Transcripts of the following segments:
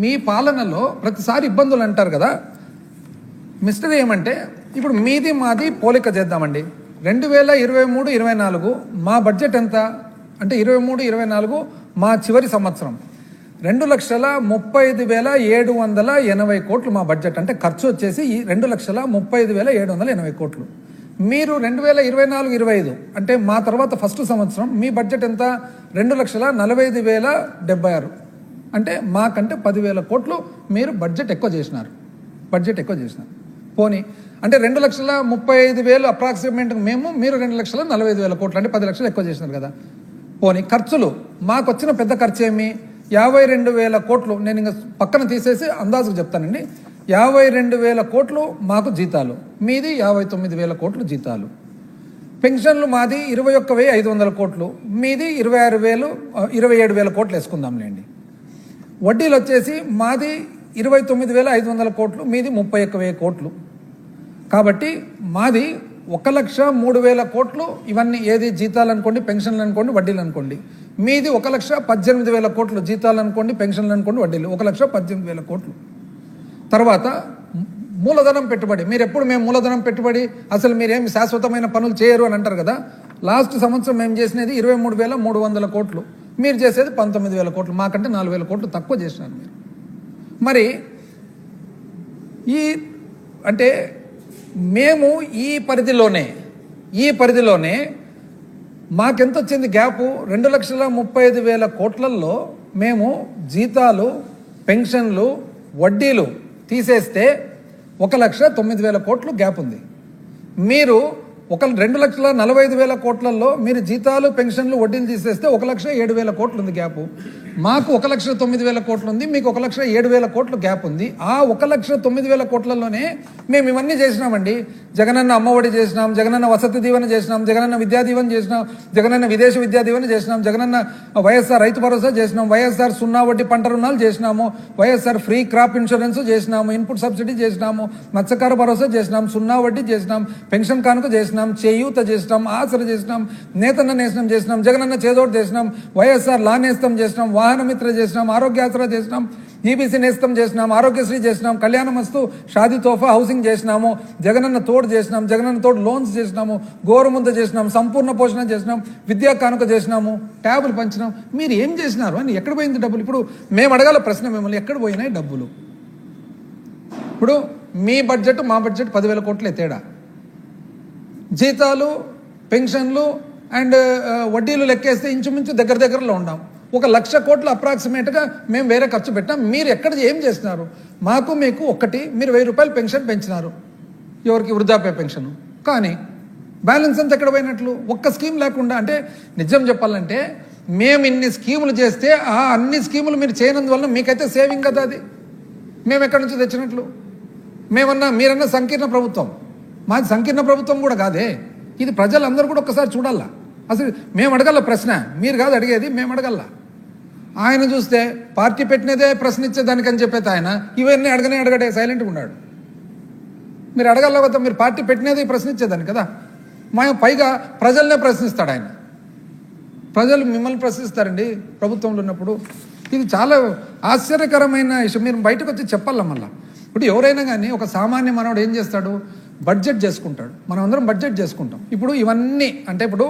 మీ పాలనలో ప్రతిసారి ఇబ్బందులు అంటారు కదా మిస్టర్, ఏమంటే ఇప్పుడు మీది మాది పోలిక చేద్దామండి. 2023-24 మా బడ్జెట్ ఎంత అంటే 23-24 మా చివరి సంవత్సరం 2,35,780 కోట్లు మా బడ్జెట్. అంటే ఖర్చు వచ్చేసి 2,35,780 కోట్లు. మీరు 2024-25 అంటే మా తర్వాత ఫస్ట్ సంవత్సరం మీ బడ్జెట్ ఎంత? 2,45,076. అంటే మాకంటే 10,000 కోట్లు మీరు బడ్జెట్ ఎక్కువ చేసినారు. పోనీ అంటే 2,35,000 అప్రాక్సిమేట్ మేము, మీరు 2,45,000 కోట్లు అంటే 10 లక్షలు ఎక్కువ చేసినారు కదా. పోనీ ఖర్చులు మాకు వచ్చిన పెద్ద ఖర్చు ఏమి? 52,000 కోట్లు. నేను ఇంకా పక్కన తీసేసి అందాజుకు చెప్తానండి. 52,000 కోట్లు మాకు జీతాలు, మీది 59,000 కోట్లు జీతాలు. పెన్షన్లు మాది 21,500 కోట్లు, మీది 27,000 కోట్లు వేసుకుందాంలేండి. వడ్డీలు వచ్చేసి మాది 29,500 కోట్లు, మీది 31,000 కోట్లు. కాబట్టి మాది 1,03,000 కోట్లు. ఇవన్నీ ఏది జీతాలు అనుకోండి, పెన్షన్లు అనుకోండి, వడ్డీలు అనుకోండి. మీది 1,18,000 కోట్లు. జీతాలు అనుకోండి, పెన్షన్లు అనుకోండి, వడ్డీలు 1,18,000 కోట్లు. తర్వాత మూలధనం పెట్టుబడి. మీరు ఎప్పుడు మేము మూలధనం పెట్టుబడి అసలు మీరేమి శాశ్వతమైన పనులు చేయరు అని అంటారు కదా. లాస్ట్ సంవత్సరం మేము చేసినది 23,300 కోట్లు, మీరు చేసేది 19,000 కోట్లు. మాకంటే 4,000 కోట్లు తక్కువ చేసినారు మీరు. మరి అంటే మేము ఈ పరిధిలోనే మాకెంత వచ్చింది గ్యాపు? 2,35,000 కోట్లలో మేము జీతాలు, పెన్షన్లు, వడ్డీలు తీసేస్తే 1,09,000 కోట్లు గ్యాప్ ఉంది. మీరు 2,45,000 కోట్లలో మీరు జీతాలు, పెన్షన్లు, వడ్డీలు తీసేస్తే 1,07,000 కోట్లు ఉంది గ్యాపు. మాకు 1,09,000 కోట్లు ఉంది, మీకు 1,07,000 కోట్లు గ్యాప్ ఉంది. ఆ 1,09,000 కోట్లలోనే మేము ఇవన్నీ చేసినామండి. జగనన్న అమ్మఒడి చేసినాం, జగనన్న వసతి దీవెన చేసినాం, జగనన్న విద్యా దీవెన చేసినాం, జగనన్న విదేశీ విద్యా దీవెన చేసినాం, జగనన్న వైఎస్ఆర్ రైతు భరోసా చేసినాం, వైఎస్ఆర్ 0 వడ్డీ పంట రుణాలు చేసినాము, వైఎస్ఆర్ ఫ్రీ క్రాప్ ఇన్సూరెన్స్ చేసినాము, ఇన్పుట్ సబ్సిడీ చేసినాము, మత్స్యకార భరోసా చేసినాం, 0 వడ్డీ చేసినాం, పెన్షన్ కానుక చేసినాం, చేయూత చేసినాం, ఆసర చేసినాం, నేతన్న నేస్తం చేసినాం, జగనన్న చేదోడు చేసినాం, వైఎస్ఆర్ లా నేస్తం చేసినాం, వాహన మిత్ర చేసినాం, ఆరోగ్యాసరా చేసినాం, ఈబీసీ నేస్తం చేసినాం, ఆరోగ్యశ్రీ చేసినాం, కళ్యాణమస్తు, షాదీ తోఫా హౌసింగ్ చేసినాము, జగనన్న తోడు చేసినాం, జగనన్న తోడు లోన్స్ చేసినాము, గోరుముద్ద చేసినాం, సంపూర్ణ పోషణ చేసినాం, విద్యా కానుక చేసినాము, ట్యాబులు పంచినాం. మీరు ఏం చేసినారు అని ఎక్కడ పోయింది డబ్బులు? ఇప్పుడు మేము అడగాల ప్రశ్న మిమ్మల్ని, ఎక్కడ పోయినాయి డబ్బులు? ఇప్పుడు మీ బడ్జెట్ మా బడ్జెట్ 10,000 కోట్లే తేడా. జీతాలు, పెన్షన్లు అండ్ వడ్డీలు లెక్కేస్తే ఇంచుమించు దగ్గరలో ఉన్నాం. 1,00,000 కోట్లు అప్రాక్సిమేట్గా మేము వేరే ఖర్చు పెట్టాం. మీరు ఎక్కడ ఏం చేస్తున్నారు? మాకు మీకు ఒకటి, మీరు 1,000 రూపాయలు పెన్షన్ పెంచినారు, ఎవరికి? వృద్ధాప్య పెన్షన్. కానీ బ్యాలెన్స్ అంతా ఎక్కడ పోయినట్లు? ఒక్క స్కీమ్ లేకుండా. అంటే నిజం చెప్పాలంటే మేము ఇన్ని స్కీములు చేస్తే ఆ అన్ని స్కీములు మీరు చేయనందువల్ల మీకైతే సేవింగ్ కదా. అది మేము ఎక్కడి నుంచి తెచ్చినట్లు? మీరన్నా సంకీర్ణ ప్రభుత్వం, మాది సంకీర్ణ ప్రభుత్వం కూడా కాదే. ఇది ప్రజలందరూ కూడా ఒక్కసారి చూడాలా. అసలు మేము అడగల ప్రశ్న, మీరు కాదు అడిగేది, మేము అడగల. ఆయన చూస్తే పార్టీ పెట్టినదే ప్రశ్నించేదానికని చెప్పేది ఆయన ఇవన్నీ అడగడే సైలెంట్గా ఉన్నాడు. మీరు అడగల కదా, మీరు పార్టీ పెట్టినదే ప్రశ్నించేదాన్ని కదా. పైగా ప్రజలనే ప్రశ్నిస్తాడు ఆయన. ప్రజలు మిమ్మల్ని ప్రశ్నిస్తారండి ప్రభుత్వంలో ఉన్నప్పుడు. ఇది చాలా ఆశ్చర్యకరమైన విషయం. మీరు బయటకు వచ్చి చెప్పాల మళ్ళా. ఇప్పుడు ఎవరైనా కానీ ఒక సామాన్య మనోడు ఏం చేస్తాడు? బడ్జెట్ చేసుకుంటాడు. మనం అందరం బడ్జెట్ చేసుకుంటాం. ఇప్పుడు ఇవన్నీ అంటే ఇప్పుడు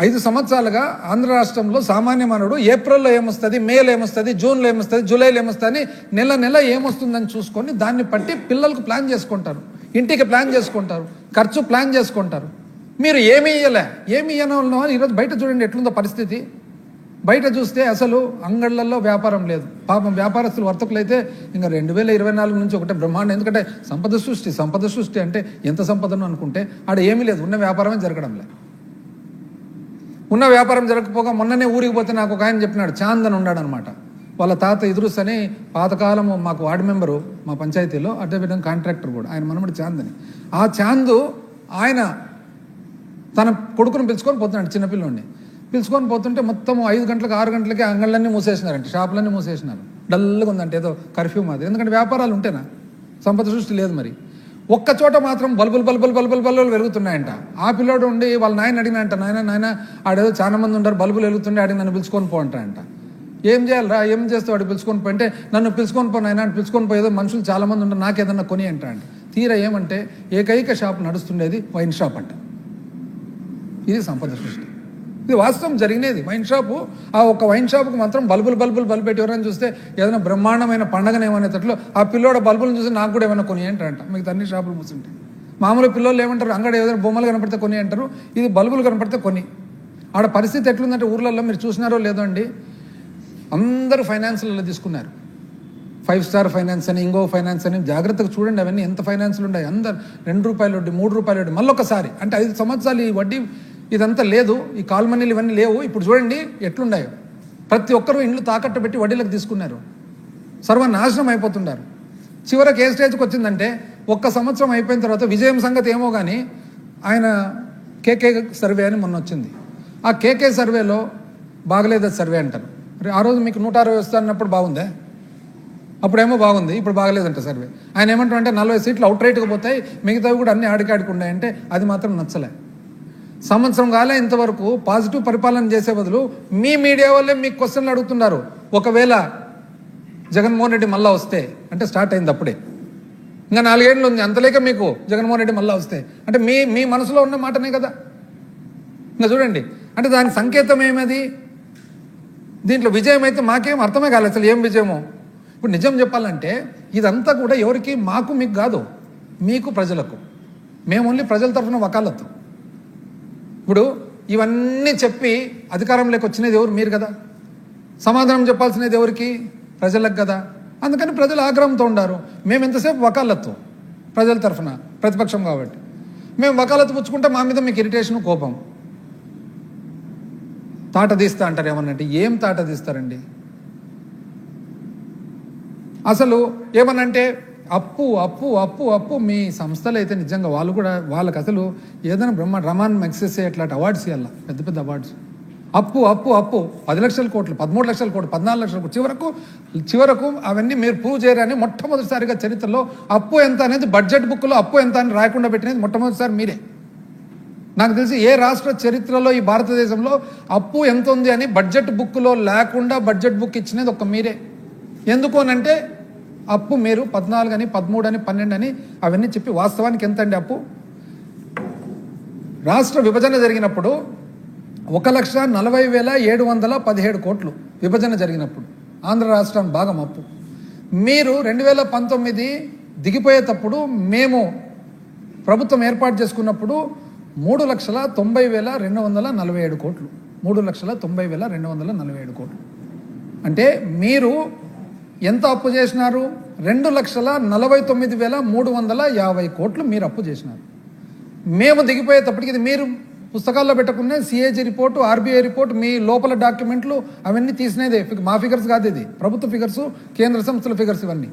5 సంవత్సరాలుగా ఆంధ్ర రాష్ట్రంలో సామాన్య మానవుడు ఏప్రిల్లో ఏమొస్తుంది, మేలో ఏమొస్తుంది, జూన్లో ఏమొస్తుంది, జూలైలో ఏమొస్తుంది, నెల ఏమొస్తుందని చూసుకొని దాన్ని బట్టి పిల్లలకు ప్లాన్ చేసుకుంటారు, ఇంటికి ప్లాన్ చేసుకుంటారు, ఖర్చు ప్లాన్ చేసుకుంటారు. మీరు ఏమి ఇయ్యనో ఈరోజు బయట చూడండి ఎట్లుందో పరిస్థితి. బయట చూస్తే అసలు అంగళ్ళల్లో వ్యాపారం లేదు. పాపం వ్యాపారస్తులు, వర్తకులు అయితే ఇంకా 2024 నుంచి ఒకటే బ్రహ్మాండం. ఎందుకంటే సంపద సృష్టి అంటే ఎంత సంపదను అనుకుంటే ఆడ ఏమీ లేదు, ఉన్న వ్యాపారమే జరగడం లేదు. ఉన్న వ్యాపారం జరగకపోగా మొన్ననే ఊరికి పోతే నాకు ఒక ఆయన చెప్పినాడు, చాంద్ అని ఉన్నాడు అనమాట. వాళ్ళ తాత ఇద్రూస్ అని పాతకాలం మాకు వార్డు మెంబరు మా పంచాయతీలో, అదేవిధంగా కాంట్రాక్టర్ కూడా, ఆయన మనమడి చాంద్ అని. ఆ చాందు ఆయన తన కొడుకును పిలుచుకొని పోతున్నాడు, చిన్నపిల్లోడిని పిలుచుకొని పోతుంటే మొత్తం 5 గంటలకు 6 గంటలకి అంగళ్ళన్నీ మూసేసినారంటే, షాపులన్నీ మూసేసినారు. డల్గా ఉందంటే ఏదో కర్ఫ్యూ మాది. ఎందుకంటే వ్యాపారాలు ఉంటేనా, సంపద సృష్టి లేదు. మరి ఒక్క చోట మాత్రం బల్బులు వెలుగుతున్నాయంట. ఆ పిల్లోడు ఉండి వాళ్ళ నాయన అడిగినంట, నాయన ఆడేదో చాలా మంది ఉంటారు, బల్బులు వెలుగుతుండే, ఆడికి నన్ను పిలుచుకొని పోంటాయంట. ఏం చేయాలరా, ఏం చేస్తే వాడు పిలుచుకొని పోయింటే నన్ను పిలుచుకొని పోయినా అని పిలుచుకొని పోయేదో మనుషులు చాలామంది ఉంటారు, నాకేదన్నా కొని అంటాడు. తీరా ఏమంటే ఏకైక షాప్ నడుస్తుండేది వైన్ షాప్ అంట. ఇది సంపద సృష్టి, ఇది వాస్తవం జరిగినది. వైన్ షాపు, ఆ ఒక్క వైన్ షాపుకు మాత్రం బల్బులు పెట్టి ఎవరైనా చూస్తే ఏదైనా బ్రహ్మాండమైన పండగనేమనేటట్లు ఆ పిల్లోడ బల్బులను చూసి నాకు కూడా ఏమైనా కొని అంటారంట. మీకు అన్ని షాపులు మూసుంటాయి. మామూలు పిల్లలు ఏమంటారు, అంగడి ఏదైనా బొమ్మలు కనపడితే కొని అంటారు, ఇది బల్బులు కనపడితే కొని. ఆడ పరిస్థితి ఎట్లుందంటే ఊర్లలో మీరు చూసినారో లేదో అండి, అందరూ ఫైనాన్స్లలో తీసుకున్నారు. 5 స్టార్ ఫైనాన్స్ అని, ఇంకో ఫైనాన్స్ అని. జాగ్రత్తగా చూడండి అవన్నీ ఎంత ఫైనాన్స్లు ఉన్నాయి. అందరు ₹2 వడ్డీ, ₹3 వడ్డీ, మళ్ళొకసారి అంటే 5 సంవత్సరాలు ఈ వడ్డీ ఇదంతా లేదు. ఈ కాల్ మనీలు ఇవన్నీ లేవు. ఇప్పుడు చూడండి ఎట్లున్నాయో. ప్రతి ఒక్కరూ ఇండ్లు తాకట్టు పెట్టి వడ్డీలకు తీసుకున్నారు, సర్వనాశనం అయిపోతున్నారు. చివరికి ఏ స్టేజ్కి వచ్చిందంటే, ఒక్క సంవత్సరం అయిపోయిన తర్వాత విజయం సంగతి ఏమో కానీ ఆయన కేకే సర్వే అని మొన్న వచ్చింది. ఆ కేకే సర్వేలో బాగలేదు సర్వే అంటారు. ఆ రోజు మీకు 160 వస్తానప్పుడు బాగుందే, అప్పుడేమో బాగుంది, ఇప్పుడు బాగలేదంట సర్వే. ఆయన ఏమంటారు అంటే 40 సీట్లు అవుట్ రైట్గా పోతాయి, మిగతావి కూడా అన్ని ఆడికాడికి ఉన్నాయంటే అది మాత్రం నచ్చలే. సంవత్సరం కాలే ఇంతవరకు పాజిటివ్ పరిపాలన చేసే బదులు మీ మీడియా వాళ్ళే మీకు క్వశ్చన్లు అడుగుతున్నారు. ఒకవేళ జగన్మోహన్ రెడ్డి మళ్ళా వస్తే అంటే స్టార్ట్ అయింది అప్పుడే, ఇంకా 4 ఏళ్ళు ఉంది అంతలేక మీకు జగన్మోహన్ రెడ్డి మళ్ళా వస్తే అంటే మీ మనసులో ఉన్న మాటనే కదా. ఇంకా చూడండి అంటే దాని సంకేతం ఏమది? దీంట్లో విజయం అయితే మాకేం అర్థమే కాలేదు అసలు ఏం విజయమో. ఇప్పుడు నిజం చెప్పాలంటే ఇదంతా కూడా ఎవరికి, మాకు మీకు కాదు, మీకు ప్రజలకు. మేము ఓన్లీ ప్రజల తరఫున వకాలత్తు. ఇప్పుడు ఇవన్నీ చెప్పి అధికారంలోకి వచ్చినది ఎవరు? మీరు కదా. సమాధానం చెప్పాల్సినది ఎవరికి? ప్రజలకు కదా. అందుకని ప్రజలు ఆగ్రహంతో ఉన్నారు. మేము ఎంతసేపు వకాలత్తు ప్రజల తరఫున, ప్రతిపక్షం కాబట్టి మేము వకాలత్తు పుచ్చుకుంటే మా మీద మీకు ఇరిటేషన్, కోపం. తాట తీస్తా అంటారు ఏమన్నంటే, ఏం తాట తీస్తారండి? అసలు ఏమనంటే అప్పు అప్పు అప్పు అప్పు. మీ సంస్థలు అయితే నిజంగా వాళ్ళు కూడా వాళ్ళకి అసలు ఏదైనా రమాన్ మెక్సెస్ అట్లాంటి అవార్డ్స్ ఇవ్వాలి, పెద్ద పెద్ద అవార్డ్స్. అప్పు అప్పు అప్పు 10 లక్షల కోట్లు, 13 లక్షల కోట్లు, 14 లక్షల కోట్లు, చివరకు అవన్నీ మీరు ప్రూవ్ చేయరని మొట్టమొదటిసారిగా చరిత్రలో అప్పు ఎంత అనేది బడ్జెట్ బుక్లో అప్పు ఎంత అని రాయకుండా పెట్టినది మొట్టమొదటిసారి మీరే. నాకు తెలిసి ఏ రాష్ట్ర చరిత్రలో ఈ భారతదేశంలో అప్పు ఎంత ఉంది అని బడ్జెట్ బుక్లో లేకుండా బడ్జెట్ బుక్ ఇచ్చినది ఒక్క మీరే. ఎందుకు అనంటే అప్పు మీరు 14 అని, 13 అని, 12 అని అవన్నీ చెప్పి వాస్తవానికి ఎంత అండి అప్పు? రాష్ట్ర విభజన జరిగినప్పుడు 1,40,717 కోట్లు విభజన జరిగినప్పుడు ఆంధ్ర రాష్ట్రం భాగం అప్పు. మీరు 2019 దిగిపోయేటప్పుడు మేము ప్రభుత్వం ఏర్పాటు చేసుకున్నప్పుడు 3,90,247 కోట్లు. 3,90,247 కోట్లు అంటే మీరు ఎంత అప్పు చేసినారు? 2,49,350 కోట్లు మీరు అప్పు చేసినారు. మేము దిగిపోయేటప్పటికి ఇది మీరు పుస్తకాల్లో పెట్టుకునే సిఏజీ రిపోర్టు, ఆర్బీఐ రిపోర్టు, మీ లోపల డాక్యుమెంట్లు అవన్నీ తీసినదే. మా ఫిగర్స్ కాదు, ఇది ప్రభుత్వ ఫిగర్స్, కేంద్ర సంస్థల ఫిగర్స్ ఇవన్నీ.